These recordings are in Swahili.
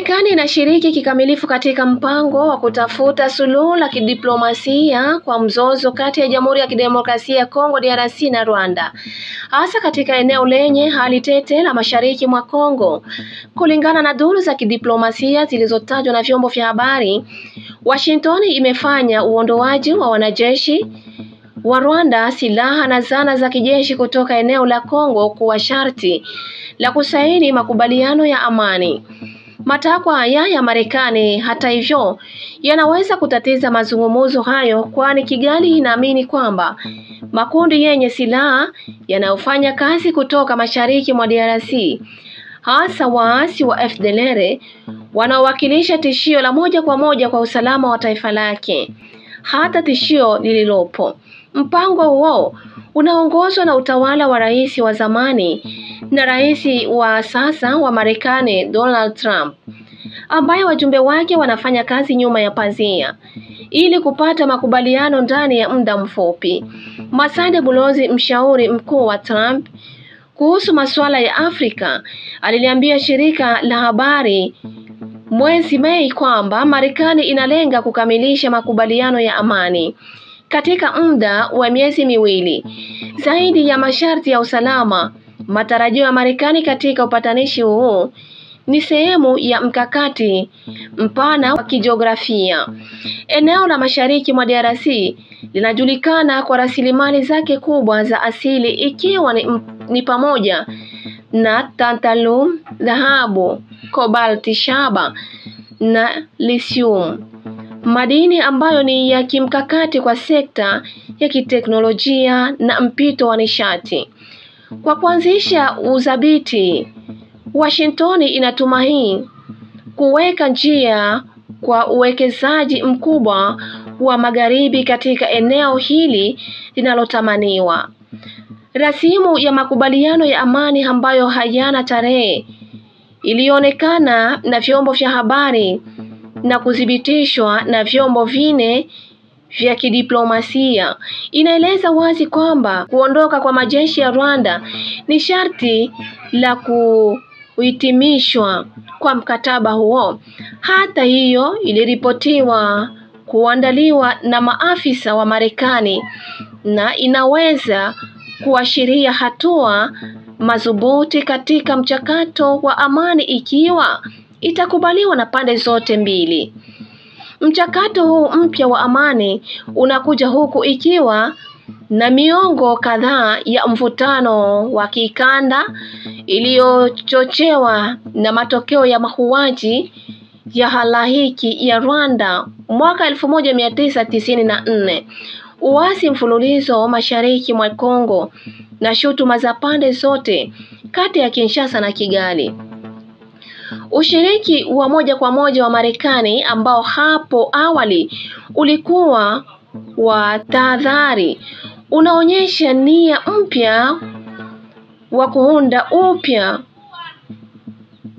Marekani inashiriki kikamilifu katika mpango wa kutafuta suluhu la kidiplomasia kwa mzozo kati ya Jamhuri ya Kidemokrasia ya Kongo DRC na Rwanda, hasa katika eneo lenye hali tete la mashariki mwa Kongo. Kulingana na duru za kidiplomasia zilizotajwa na vyombo vya habari, Washington imefanya uondoaji wa wanajeshi wa Rwanda, silaha na zana za kijeshi kutoka eneo la Kongo kuwa sharti la kusaini makubaliano ya amani. Matakwa haya ya Marekani, hata hivyo, yanaweza kutatiza mazungumzo hayo, kwani Kigali inaamini kwamba makundi yenye silaha yanayofanya kazi kutoka mashariki mwa DRC, hasa waasi wa FDLR, wanaowakilisha tishio la moja kwa moja kwa usalama wa taifa lake, hata tishio lililopo. Mpango huo unaongozwa na utawala wa rais wa zamani na rais wa sasa wa Marekani Donald Trump, ambaye wajumbe wake wanafanya kazi nyuma ya pazia ili kupata makubaliano ndani ya muda mfupi. Masande Bulozi, mshauri mkuu wa Trump kuhusu masuala ya Afrika, aliliambia shirika la habari mwezi Mei kwamba Marekani inalenga kukamilisha makubaliano ya amani katika muda wa miezi miwili. Zaidi ya masharti ya usalama, matarajio ya Marekani katika upatanishi huu ni sehemu ya mkakati mpana wa kijiografia. Eneo la mashariki mwa DRC linajulikana kwa rasilimali zake kubwa za asili, ikiwa ni pamoja na tantalum, dhahabu, kobalti, shaba na lithium, madini ambayo ni ya kimkakati kwa sekta ya kiteknolojia na mpito wa nishati. Kwa kuanzisha udhibiti, Washington inatumaini kuweka njia kwa uwekezaji mkubwa wa magharibi katika eneo hili linalotamaniwa. Rasimu ya makubaliano ya amani ambayo hayana tarehe ilionekana na vyombo vya habari na kuthibitishwa na vyombo vine vya kidiplomasia inaeleza wazi kwamba kuondoka kwa majeshi ya Rwanda ni sharti la kuhitimishwa kwa mkataba huo. Hata hiyo, iliripotiwa kuandaliwa na maafisa wa Marekani na inaweza kuashiria hatua madhubuti katika mchakato wa amani ikiwa itakubaliwa na pande zote mbili. Mchakato huu mpya wa amani unakuja huku ikiwa na miongo kadhaa ya mvutano wa kikanda iliyochochewa na matokeo ya mauaji ya halaiki ya Rwanda mwaka 1994, uasi mfululizo mashariki mwa Kongo na shutuma za pande zote kati ya Kinshasa na Kigali. Ushiriki wa moja kwa moja wa Marekani, ambao hapo awali ulikuwa wa tahadhari, unaonyesha nia mpya wa kuunda upya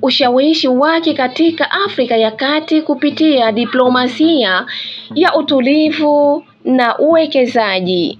ushawishi wake katika Afrika ya Kati kupitia diplomasia ya utulivu na uwekezaji.